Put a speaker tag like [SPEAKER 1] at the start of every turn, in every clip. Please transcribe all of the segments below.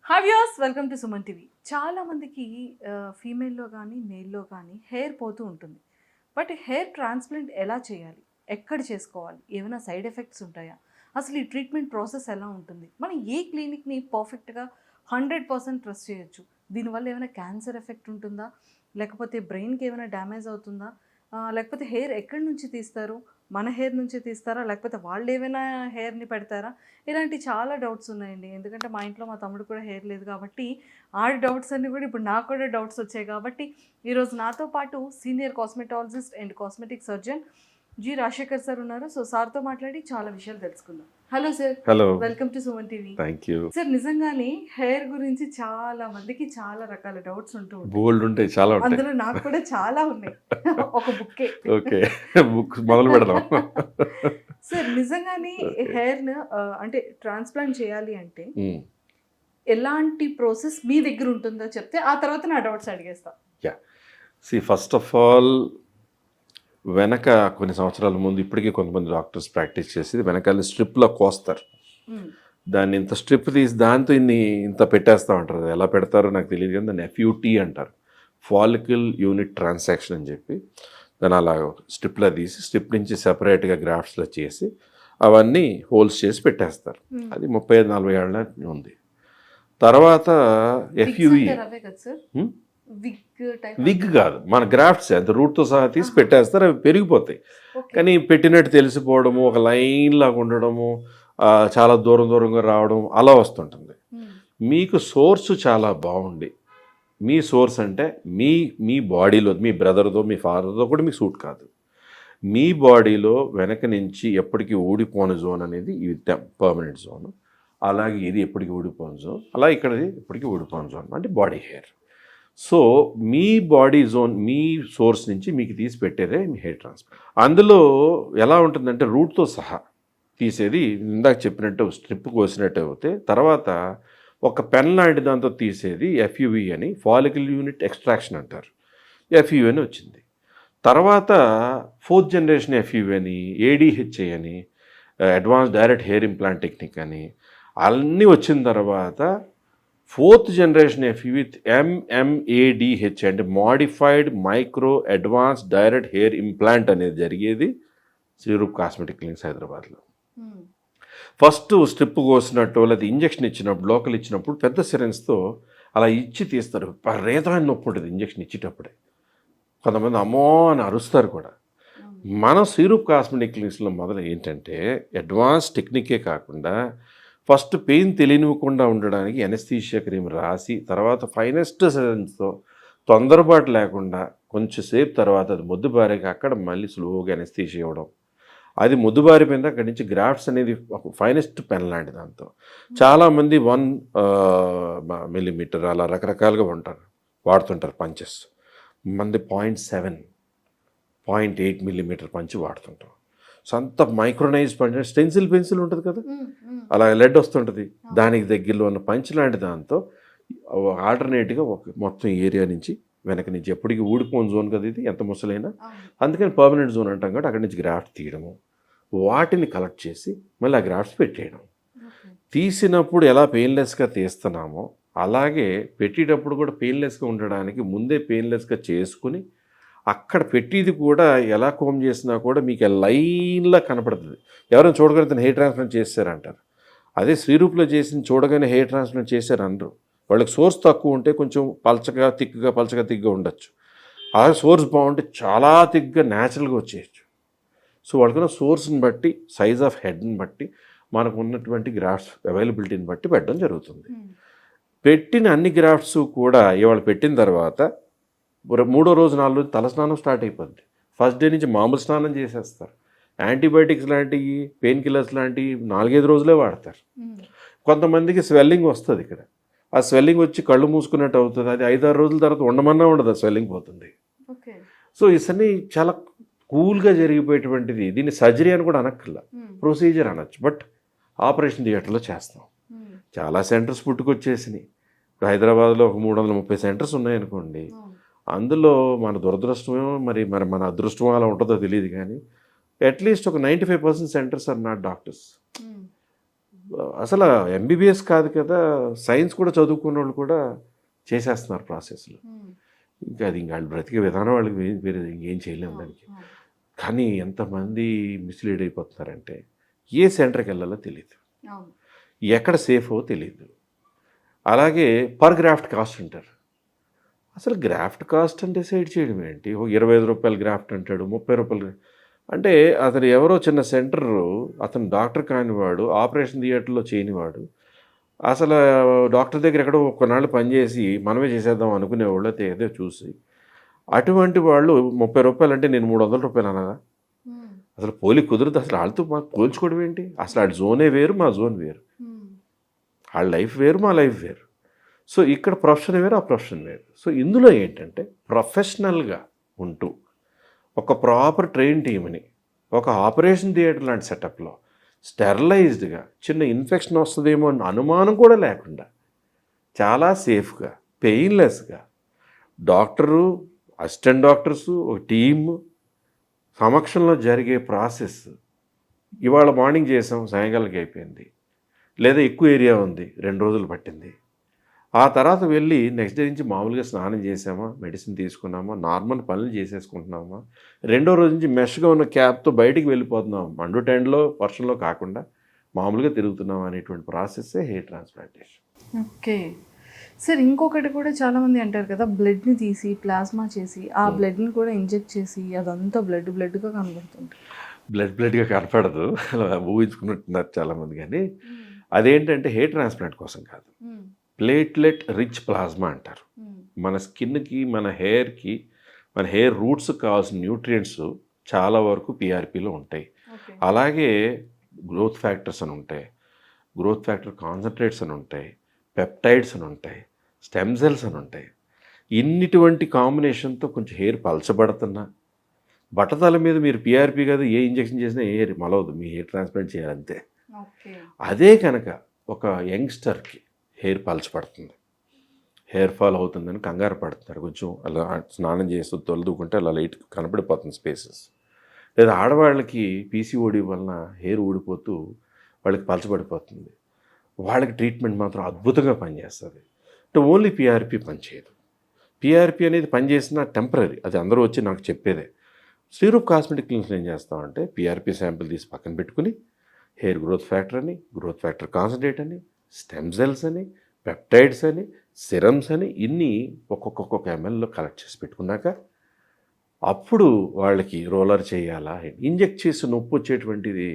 [SPEAKER 1] Hi viewers, welcome to Suman TV. చాలామందికి ఫీమేల్లో కానీ మేల్లో కానీ హెయిర్ పోతూ ఉంటుంది. బట్ హెయిర్ ట్రాన్స్ప్లాంట్ ఎలా చేయాలి, ఎక్కడ చేసుకోవాలి, ఏమైనా సైడ్ ఎఫెక్ట్స్ ఉంటాయా, అసలు ఈ ట్రీట్మెంట్ ప్రాసెస్ ఎలా ఉంటుంది, మనం ఏ క్లినిక్ని పర్ఫెక్ట్గా 100% ట్రస్ట్ చేయొచ్చు, దీనివల్ల ఏమైనా క్యాన్సర్ ఎఫెక్ట్ ఉంటుందా, లేకపోతే బ్రెయిన్కి ఏమైనా డ్యామేజ్ అవుతుందా, లేకపోతే హెయిర్ ఎక్కడి నుంచి తీస్తారు, మన హెయిర్ నుంచి తీస్తారా, లేకపోతే వాళ్ళు ఏమైనా హెయిర్ని పెడతారా, ఇలాంటి చాలా డౌట్స్ ఉన్నాయండి. ఎందుకంటే మా ఇంట్లో మా తమ్ముడు కూడా హెయిర్ లేదు కాబట్టి ఆ డౌట్స్ అన్నీ కూడా ఇప్పుడు నాకు కూడా డౌట్స్ వచ్చాయి. కాబట్టి ఈరోజు నాతో పాటు senior cosmetologist and cosmetic surgeon G Rajasekhar sir ఉన్నారు. సో సార్తో మాట్లాడి చాలా విషయాలు తెలుసుకుందాం. Hello sir.
[SPEAKER 2] Hello,
[SPEAKER 1] welcome to Suman TV.
[SPEAKER 2] Thank you.
[SPEAKER 1] Sir, నిజంగానే హెయిర్ గురించి చాలా మందికి చాలా రకాల డౌట్స్ ఉంటూ ఉంటాయి.
[SPEAKER 2] బోల్డ్ ఉంటాయి, చాలా ఉంటాయి.
[SPEAKER 1] అందులో నాకు కూడా చాలా ఉన్నాయి. ఒక బుక్కే.
[SPEAKER 2] ఓకే, బుక్ మొదలు పెడదాం.
[SPEAKER 1] సార్, నిజంగానే హెయిర్ అంటే ట్రాన్స్ప్లాంట్ చేయాలి అంటే ఎలాంటి ప్రాసెస్ మీ దగ్గర ఉంటుందో చెప్తే ఆ తర్వాత నా డౌట్స్ అడిగేస్తా.
[SPEAKER 2] యా, ఫస్ట్ ఆఫ్ ఆల్ వెనక కొన్ని సంవత్సరాల ముందు ఇప్పటికీ కొంతమంది డాక్టర్స్ ప్రాక్టీస్ చేసి వెనకాల స్ట్రిప్లో కోస్తారు. దాన్ని ఇంత స్ట్రిప్ తీసి దాంతో ఇంత పెట్టేస్తూ ఉంటారు. అది ఎలా పెడతారో నాకు తెలియదు, కానీ దాన్ని FUT అంటారు, ఫాలికల్ యూనిట్ ట్రాన్సాక్షన్ అని చెప్పి. దాన్ని అలా స్ట్రిప్లో తీసి స్ట్రిప్ నుంచి సెపరేట్గా గ్రాఫ్ట్స్లో చేసి అవన్నీ హోల్స్ చేసి పెట్టేస్తారు. అది 35-40 ఏళ్ళ ఉంది. తర్వాత FUE విగ్ కాదు, మన గ్రాఫ్ట్స్ అంత రూట్తో సహా తీసి పెట్టేస్తారు. అవి పెరిగిపోతాయి, కానీ పెట్టినట్టు తెలిసిపోవడము, ఒక లైన్ లాగా ఉండడము, చాలా దూరంగా రావడం అలా వస్తుంటుంది. మీకు సోర్సు చాలా బాగుండి, మీ సోర్స్ అంటే మీ బాడీలో మీ బ్రదర్తో మీ ఫాదర్తో కూడా మీకు సూట్ కాదు. మీ బాడీలో వెనక నుంచి ఎప్పటికీ ఊడిపోని జోన్ అనేది ఇది పర్మనెంట్ జోన్. అలాగే ఇది ఎప్పటికీ ఊడిపోని జోన్, అలా ఇక్కడది ఎప్పటికీ ఊడిపోని జోన్ అంటే బాడీ హెయిర్. సో మీ బాడీ జోన్, మీ సోర్స్ నుంచి మీకు తీసి పెట్టేదే మీ హెయిర్ ట్రాన్స్ప్లాంట్. అందులో ఎలా ఉంటుందంటే రూట్తో సహా తీసేది, ఇందాక చెప్పినట్టు స్ట్రిప్ కోసినట్టు అవుతే తర్వాత ఒక పెన్ లాంటి దాంతో తీసేది FUE అని, ఫాలికల్ యూనిట్ ఎక్స్ట్రాక్షన్ అంటారు. FUE అని వచ్చింది. తర్వాత 4th జనరేషన్ FUE అని, ADHA అని, advance direct hair implant technique అని అన్నీ వచ్చిన తర్వాత 4th generation FUE with MMADH అంటే modified micro advance direct hair implant అనేది జరిగేది శ్రీరూప్ కాస్మెటిక్ క్లినిక్స్ హైదరాబాద్లో. ఫస్ట్ స్ట్రిప్ కోసినట్టు లేదా ఇంజక్షన్ ఇచ్చినప్పుడు, లోకల్ ఇచ్చినప్పుడు పెద్ద సిరెన్స్తో అలా ఇచ్చి తీస్తారు. విపరీతమైన నొప్పి ఉంటుంది ఇంజక్షన్ ఇచ్చేటప్పుడే. కొంతమంది అమ్మో అని అరుస్తారు కూడా. మన శ్రీరూప్ కాస్మెటిక్ క్లినిక్స్లో మొదలు ఏంటంటే అడ్వాన్స్ టెక్నికే కాకుండా ఫస్ట్ పెయిన్ తెలియనివ్వకుండా ఉండడానికి ఎనస్థీషియా క్రీమ్ రాసి, తర్వాత ఫైనెస్ట్ సిరెన్స్తో తొందరపాటు లేకుండా కొంచెం సేపు తర్వాత అది మొద్దుబారాక అక్కడ మళ్ళీ స్లోగా ఎనస్థీషియా ఇవ్వడం. అది మొద్దుబారిపోయింది, అక్కడి నుంచి గ్రాఫ్ట్స్ అనేది ఒక ఫైనెస్ట్ పెన్ లాంటి దాంతో చాలామంది 1 మిల్లీమీటర్ అలా రకరకాలుగా వాడుతుంటారు పంచెస్. మంది 0.7, 0.8 మిల్లీమీటర్ పంచి వాడుతుంటాం. సో అంత మైక్రోనైజ్ పంచ్, స్టెన్సిల్ పెన్సిల్ ఉంటుంది కదా, అలా లెడ్ వస్తుంటుంది, దానికి దగ్గరలో ఉన్న పంచ్ లాంటి దాంతో ఆల్టర్నేట్గా ఒక మొత్తం ఏరియా నుంచి వెనక నుంచి ఎప్పటికీ ఊడిపోయిన జోన్ కదా ఇది, ఎంత ముసలైనా. అందుకని పర్మనెంట్ జోన్ అంటాం కాబట్టి అక్కడి నుంచి గ్రాఫ్ట్ తీయడము, వాటిని కలెక్ట్ చేసి మళ్ళీ ఆ గ్రాఫ్ట్స్ పెట్టేయడం. తీసినప్పుడు ఎలా పెయిన్లెస్గా తీస్తున్నామో అలాగే పెట్టేటప్పుడు కూడా పెయిన్లెస్గా ఉండడానికి ముందే పెయిన్లెస్గా చేసుకుని అక్కడ పెట్టేది కూడా ఎలా కోమ్ చేసినా కూడా మీకు లైన్లా కనపడుతుంది. ఎవరైనా చూడగలిగితే హెయిర్ ట్రాన్స్ప్లాంట్ చేశారంటారు. అదే శ్రీరూప్లో చేసి చూడగానే హెయిర్ ట్రాన్స్ప్లాంట్ చేశారు అనరు. వాళ్ళకి సోర్స్ తక్కువ ఉంటే కొంచెం పలచగా తిక్కుగా ఉండొచ్చు. ఆ సోర్స్ బాగుంటే చాలా తిక్కుగా న్యాచురల్గా వచ్చేయచ్చు. సో వాళ్ళకున్న సోర్స్ని బట్టి, సైజ్ ఆఫ్ హెడ్ని బట్టి, మనకు ఉన్నటువంటి గ్రాఫ్ట్స్ అవైలబిలిటీని బట్టి పెట్టడం జరుగుతుంది. పెట్టిన అన్ని గ్రాఫ్ట్స్ కూడా ఇవాళ పెట్టిన తర్వాత 3వ రోజు 4వ రోజు తలస్నానం స్టార్ట్ అయిపోద్ది. ఫస్ట్ డే నుంచి మామూలు స్నానం చేసేస్తారు. యాంటీబయాటిక్స్ లాంటివి, పెయిన్ కిల్లర్స్ లాంటివి 4-5 రోజులే వాడతారు. కొంతమందికి స్వెల్లింగ్ వస్తుంది ఇక్కడ, ఆ స్వెల్లింగ్ వచ్చి కళ్ళు మూసుకున్నట్టు అవుతుంది. అది 5-6 రోజుల తర్వాత ఉండమన్నా ఉండదు, ఆ స్వెల్లింగ్ పోతుంది. సో ఇవన్నీ చాలా కూల్గా జరిగిపోయేటువంటిది. దీన్ని సర్జరీ అని కూడా అనక్కర్లా, ప్రొసీజర్ అనొచ్చు. బట్ ఆపరేషన్ థియేటర్లో చేస్తాం. చాలా సెంటర్స్ పుట్టుకొచ్చేసినాయి. ఇప్పుడు హైదరాబాద్లో ఒక 330 సెంటర్స్ ఉన్నాయనుకోండి. అందులో మన దురదృష్టమేమో మరి మన అదృష్టం అలా ఉంటుందో తెలియదు, కానీ అట్లీస్ట్ ఒక 95% సెంటర్స్ ఆర్ నాట్ డాక్టర్స్. అసలు ఎంబీబీఎస్ కాదు కదా, సైన్స్ కూడా చదువుకున్న వాళ్ళు కూడా చేసేస్తున్నారు ప్రాసెస్లు. ఇంకా అది ఇంకా వాళ్ళు బ్రతికే విధానం వాళ్ళకి వేరే ఇంకేం చేయలేము దానికి. కానీ ఎంతమంది మిస్లీడ్ అయిపోతున్నారంటే ఏ సెంటర్కి వెళ్ళాలో తెలియదు, ఎక్కడ సేఫో తెలియదు. అలాగే పర్ గ్రాఫ్ట్ కాస్ట్ అంటారు. అసలు గ్రాఫ్ట్ కాస్ట్ అంటే సైడ్ చేయడం ఏంటి? ఒక 25 రూపాయలు గ్రాఫ్ట్ అంటాడు, 30 రూపాయలు. అంటే అతను ఎవరో చిన్న సెంటర్, అతను డాక్టర్ కానివాడు, ఆపరేషన్ థియేటర్లో చేయనివాడు, అసలు డాక్టర్ దగ్గర ఎక్కడో కొన్నాళ్ళు పనిచేసి మనమే చేసేద్దాం అనుకునేవాళ్ళు అయితే ఏదో చూసి, అటువంటి వాళ్ళు 30 రూపాయలు అంటే నేను 300 రూపాయలు అన్నదా? అసలు పోలి కుదరదు. అసలు వాళ్ళతో మాకు పోల్చుకోవడం ఏంటి? అసలు వాళ్ళ జోనే వేరు, మా జోన్ వేరు. వాళ్ళ లైఫ్ వేరు, మా లైఫ్ వేరు. సో ఇక్కడ ప్రొఫెషన్ వేరు, ఆ ప్రొఫెషన్ వేరు. సో ఇందులో ఏంటంటే ప్రొఫెషనల్గా ఉంటూ ఒక ప్రాపర్ ట్రైన్ టీమ్ని ఒక ఆపరేషన్ థియేటర్ లాంటి సెటప్లో స్టెరిలైజ్డ్గా, చిన్న ఇన్ఫెక్షన్ వస్తుందేమో అన్న అనుమానం కూడా లేకుండా చాలా సేఫ్గా, పెయిన్లెస్గా డాక్టరు, అసిస్టెంట్ డాక్టర్సు, ఒక టీమ్ సమక్షంలో జరిగే ప్రాసెస్. ఇవాళ మార్నింగ్ చేసాం, సాయంకాలంకి అయిపోయింది. లేదా ఎక్కువ ఏరియా ఉంది, 2 రోజులు పట్టింది. ఆ తర్వాత వెళ్ళి నెక్స్ట్ డే నుంచి మామూలుగా స్నానం చేసామా, మెడిసిన్ తీసుకున్నామా, నార్మల్ పనులు చేసేసుకుంటున్నామా, 2వ రోజు నుంచి మెష్గా ఉన్న క్యాప్తో బయటికి వెళ్ళిపోతున్నాం, మండు టెండ్లో వర్షంలో కాకుండా మామూలుగా తిరుగుతున్నాం అనేటువంటి ప్రాసెస్సే హెయిర్ ట్రాన్స్ప్లాంటేషన్.
[SPEAKER 1] ఓకే సార్, ఇంకొకటి కూడా చాలామంది అంటారు కదా, బ్లడ్ని తీసి ప్లాస్మా చేసి ఆ బ్లడ్ని కూడా ఇంజెక్ట్ చేసి అదంతా బ్లడ్గా కనబడుతుంది.
[SPEAKER 2] బ్లడ్గా కనపడదు, ఊహించుకున్నట్టున్నారు చాలామంది. కానీ అదేంటంటే హెయిర్ ట్రాన్స్ప్లాంట్ కోసం కాదు, ప్లేట్లెట్ రిచ్ ప్లాస్మా అంటారు. మన స్కిన్కి, మన హెయిర్కి, మన హెయిర్ రూట్స్కి కావాల్సిన న్యూట్రియంట్స్ చాలా వరకు పిఆర్పిలో ఉంటాయి. అలాగే గ్రోత్ ఫ్యాక్టర్స్ అని ఉంటాయి, గ్రోత్ ఫ్యాక్టర్ కాన్సన్ట్రేట్స్ అని ఉంటాయి, పెప్టైడ్స్ అని ఉంటాయి, స్టెమ్ సెల్స్ అని ఉంటాయి. ఇన్నిటువంటి కాంబినేషన్తో కొంచెం హెయిర్ పలచబడుతున్నా, బట్టతల మీద మీరు పిఆర్పి కాదు ఏ ఇంజెక్షన్ చేసినా ఏ హెయిర్ మలవదు, మీ హెయిర్ ట్రాన్స్ప్లాంట్ చేయాలంతే. అదే కనుక ఒక యంగ్స్టర్కి హెయిర్ పలచబడుతుంది, హెయిర్ ఫాల్ అవుతుందని కంగారు పడుతున్నారు, కొంచెం అలా స్నానం చేస్తూ తొలదుకుంటే అలా లైట్ కనపడిపోతుంది స్పేసెస్. లేదా ఆడవాళ్ళకి పీసీఓడి వలన హెయిర్ ఊడిపోతూ వాళ్ళకి పలచబడిపోతుంది, వాళ్ళకి ట్రీట్మెంట్ మాత్రం అద్భుతంగా పనిచేస్తుంది. అంటే ఓన్లీ పిఆర్పి పనిచేయదు. పిఆర్పి అనేది పనిచేసిన టెంపరీ, అది అందరూ వచ్చి నాకు చెప్పేదే. శ్రీరూప్ కాస్మెటిక్ క్లినిక్లో ఏం చేస్తామంటే పిఆర్పి శాంపిల్ తీసి పక్కన పెట్టుకుని హెయిర్ గ్రోత్ ఫ్యాక్టర్ అని, గ్రోత్ ఫ్యాక్టర్ కాన్సన్ట్రేట్ అని, స్టెమ్ సెల్స్ అని, పెప్టైడ్స్ అని, సిరమ్స్ అని ఇన్ని ఒక్కొక్క ఎంఎల్లో కలెక్ట్ చేసి పెట్టుకున్నాక అప్పుడు వాళ్ళకి రోలర్ చేయాలా, ఇంజెక్ట్ చేసి నొప్పి వచ్చేటువంటిది.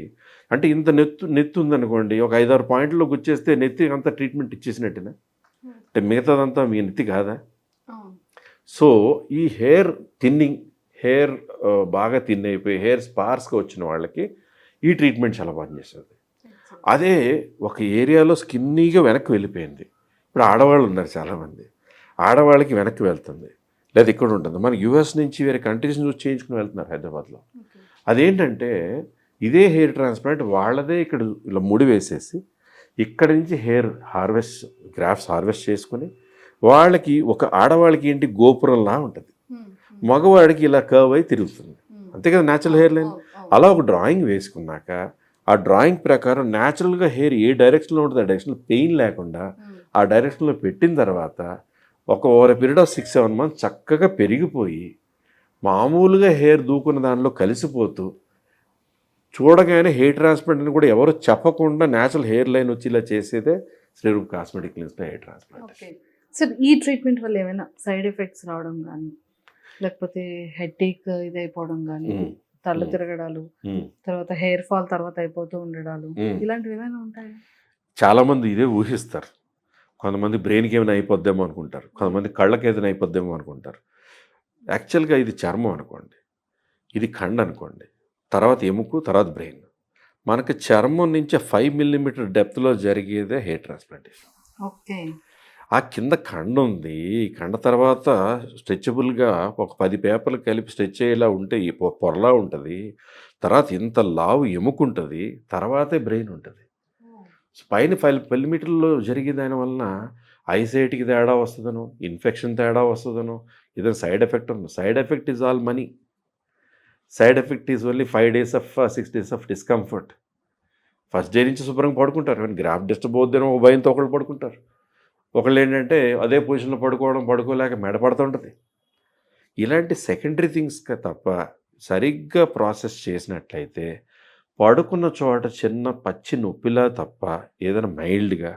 [SPEAKER 2] అంటే ఇంత నెత్తి ఉందనుకోండి, ఒక 5-6 పాయింట్లో గుచ్చేస్తే నెత్తి అంతా ట్రీట్మెంట్ ఇచ్చేసినట్టేనా? అంటే మిగతాదంతా మీ నెత్తి కాదా? సో ఈ హెయిర్ థిన్నింగ్, హెయిర్ బాగా థిన్ అయిపోయి హెయిర్ స్పార్స్గా వచ్చిన వాళ్ళకి ఈ ట్రీట్మెంట్ చాలా పనిచేస్తుంది. అదే ఒక ఏరియాలో స్కిన్నీగా వెనక్కి వెళ్ళిపోయింది, ఇప్పుడు ఆడవాళ్ళు ఉన్నారు చాలామంది, ఆడవాళ్ళకి వెనక్కి వెళ్తుంది, లేదా ఇక్కడ ఉంటుంది. మన యూఎస్ నుంచి వేరే కంట్రీస్ నుంచి చేయించుకుని వెళ్తున్నారు హైదరాబాద్లో. అదేంటంటే ఇదే హెయిర్ ట్రాన్స్ప్లాంట్ వాళ్ళదే ఇక్కడ ఇలా ముడి వేసేసి ఇక్కడి నుంచి హెయిర్ గ్రాఫ్ట్స్ హార్వెస్ట్ చేసుకుని వాళ్ళకి ఒక ఆడవాళ్ళకి ఏంటి గోపురంలా ఉంటుంది, మగవాడికి ఇలా కర్వ్ అయి తిరుగుతుంది, అంతే కదా న్యాచురల్ హెయిర్ లైన్. అలా ఒక డ్రాయింగ్ వేసుకున్నాక ఆ డ్రాయింగ్ ప్రకారం న్యాచురల్గా హెయిర్ ఏ డైరెక్షన్లో ఉంటుంది ఆ డైరెక్షన్లో పెయిన్ లేకుండా ఆ డైరెక్షన్లో పెట్టిన తర్వాత ఓవర్ పీరియడ్ ఆఫ్ 6-7 months చక్కగా పెరిగిపోయి మామూలుగా హెయిర్ దూకున్న దానిలో కలిసిపోతూ చూడగానే హెయిర్ ట్రాన్స్ప్లాంట్ అని కూడా ఎవరు చెప్పకుండా న్యాచురల్ హెయిర్ లైన్ వచ్చి ఇలా చేసేదే శ్రీరూప్ కాస్మెటిక్ క్లినిక్లో హెయిర్ ట్రాన్స్ప్లాంట్.
[SPEAKER 1] సార్, ఈ ట్రీట్మెంట్ వల్ల ఏమైనా సైడ్ ఎఫెక్ట్స్ రావడం కానీ, లేకపోతే హెడేక్ ఇది అయిపోవడం కానీ, తల తిరగడాలు, తర్వాత హెయిర్ ఫాల్ తర్వాత అయిపోతూ ఉండడాలు, ఇలాంటివి ఏమైనా ఉంటాయి?
[SPEAKER 2] చాలామంది ఇదే ఊహిస్తారు. కొంతమంది బ్రెయిన్కి ఏమైనా అయిపోద్దేమో అనుకుంటారు, కొంతమంది కళ్ళకి ఏదైనా అయిపోద్దేమో అనుకుంటారు. యాక్చువల్గా ఇది చర్మం అనుకోండి, ఇది కండ అనుకోండి, తర్వాత ఎముకు, తర్వాత బ్రెయిన్. మనకి చర్మం నుంచి 5 mm డెప్త్లో జరిగేదే హెయిర్ ట్రాన్స్ప్లాంటేషన్.
[SPEAKER 1] ఓకే.
[SPEAKER 2] ఆ కింద కండ ఉంది, కండ తర్వాత స్ట్రెచబుల్గా ఒక 10 పేపర్లు కలిపి స్ట్రెచ్ అయ్యేలా ఉంటే ఈ పొరలా ఉంటుంది, తర్వాత ఇంత లావు ఎముకుంటుంది, తర్వాతే బ్రెయిన్ ఉంటుంది. పైన 5 mm జరిగే దాని వలన ఐసైట్కి తేడా వస్తుందనో, ఇన్ఫెక్షన్ తేడా వస్తుందనో, ఏదైనా సైడ్ ఎఫెక్ట్ ఉంది. Side effect is all money. Side effect is only 5 days of 6 days of discomfort. First day నుంచి శుభ్రంగా పడుకుంటారు, కానీ గ్రాఫ్ డిస్టర్బ్ అవుద్దని ఒక భయంతో ఒకళ్ళు పడుకుంటారు. ఒకళ్ళు ఏంటంటే అదే పొజిషన్లో పడుకోలేక మెడ పడుతుంటుంది. ఇలాంటి సెకండరీ థింగ్స్ తప్ప సరిగ్గా ప్రాసెస్ చేసినట్లయితే పడుకున్న చోట చిన్న పచ్చి నొప్పిలా తప్ప ఏదైనా మైల్డ్గా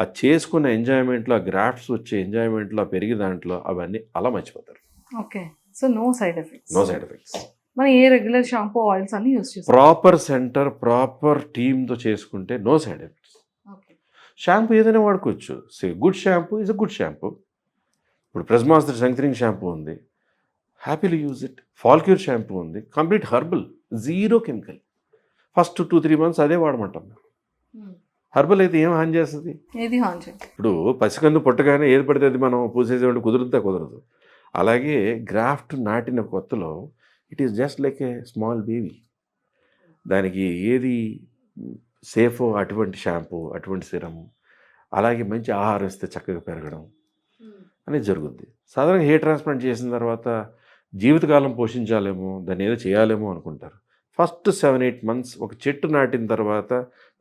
[SPEAKER 2] అది చేసుకున్న ఎంజాయ్మెంట్లో, ఆ గ్రాఫ్ట్స్ వచ్చే ఎంజాయ్మెంట్లో, పెరిగి దాంట్లో అవన్నీ అలా మర్చిపోతారు.
[SPEAKER 1] Okay. So no side effects.
[SPEAKER 2] No side effects.
[SPEAKER 1] మనం ఏ రెగ్యులర్ షాంపూ ఆయిల్స్ అన్ని యూస్ చేస్తాం.
[SPEAKER 2] ప్రాపర్ సెంటర్, ప్రాపర్ టీమ్తో చేసుకుంటే no side effects.
[SPEAKER 1] Okay.
[SPEAKER 2] Shampoo ఏదైనా వాడుకోవచ్చు. Good shampoo is a good shampoo. ఇప్పుడు ప్రెస్మాస్టర్ స్ట్రెంగ్థనింగ్ షాంపూ ఉంది, హ్యాపీలీ యూజ్ ఇట్. ఫాల్క్యూర్ షాంపూ ఉంది, complete herbal, zero chemical. First 2-3 months అదే వాడమంటాం. హర్బల్ అయితే ఏం హాని చేస్తుంది?
[SPEAKER 1] ఏది హాని చేయదు.
[SPEAKER 2] ఇప్పుడు పసికందు పుట్టగానే ఏది పడితే అది మనం పూసేసేవాడి కుదరదు. అలాగే గ్రాఫ్ట్ నాటిన కొత్తలో it is just like a small baby. దానికి ఏది సేఫో అటువంటి షాంపూ, అటువంటి సిరము, అలాగే మంచి ఆహారం ఇస్తే చక్కగా పెరగడం అనేది జరుగుద్ది. సాధారణంగా హెయిర్ ట్రాన్స్ప్లాంట్ చేసిన తర్వాత జీవితకాలం పోషించాలేమో, దాన్ని ఏదో చేయాలేమో అనుకుంటారు. ఫస్ట్ 7-8 months ఒక చెట్టు నాటిన తర్వాత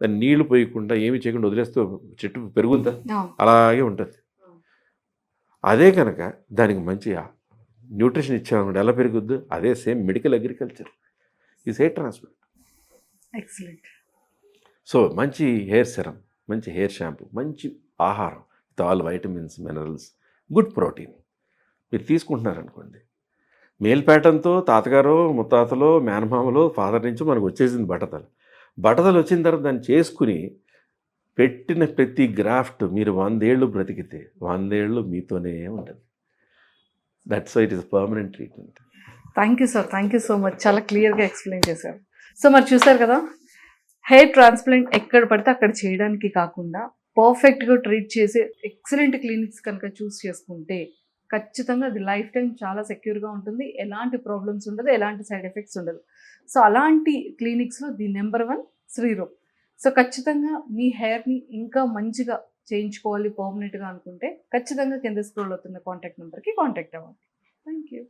[SPEAKER 2] దాన్ని నీళ్లు పోయకుండా ఏమి చేయకుండా వదిలేస్తే చెట్టు పెరుగుద్దా? అలాగే ఉంటుంది. అదే కనుక దానికి మంచి న్యూట్రిషన్ ఇచ్చామన్నమాట, ఎలా పెరుగుద్దు? అదే same medical agriculture is hair transplant.
[SPEAKER 1] Excellent.
[SPEAKER 2] So మంచి హెయిర్ సెరం, మంచి హెయిర్ షాంపూ, మంచి ఆహారం with all vitamins, minerals, good protein మీరు తీసుకుంటున్నారనుకోండి, మేల్ ప్యాటర్న్తో తాతగారో, ముత్తాతలో, మేనమామలో, ఫాదర్ నుంచి మనకు వచ్చేసింది బట్టతలు వచ్చిన తర్వాత దాన్ని చేసుకుని పెట్టిన ప్రతి గ్రాఫ్ట్ మీరు 100 ఏళ్ళు బ్రతికితే 100 ఏళ్ళు మీతోనే ఉంటుంది. That's why it is permanent treatment.
[SPEAKER 1] Thank you sir, thank you so much. చాలా క్లియర్గా ఎక్స్ప్లెయిన్ చేశారు. సో మరి చూసారు కదా, హెయిర్ ట్రాన్స్ప్లాంట్ ఎక్కడ పడితే అక్కడ చేయడానికి కాకుండా పర్ఫెక్ట్గా ట్రీట్ చేసే ఎక్సలెంట్ క్లినిక్స్ కనుక చూస్ చేసుకుంటే ఖచ్చితంగా అది లైఫ్ టైం చాలా సెక్యూర్గా ఉంటుంది. ఎలాంటి ప్రాబ్లమ్స్ ఉండదు, ఎలాంటి సైడ్ ఎఫెక్ట్స్ ఉండదు. సో అలాంటి క్లినిక్స్లో ది నెంబర్ 1 శ్రీరూప్. సో ఖచ్చితంగా మీ హెయిర్ని ఇంకా మంచిగా చేయించుకోవాలి పర్మనెంట్గా అనుకుంటే ఖచ్చితంగా కింద స్క్రోల్ అవుతున్న కాంటాక్ట్ నెంబర్కి కాంటాక్ట్ అవ్వండి. Thank you.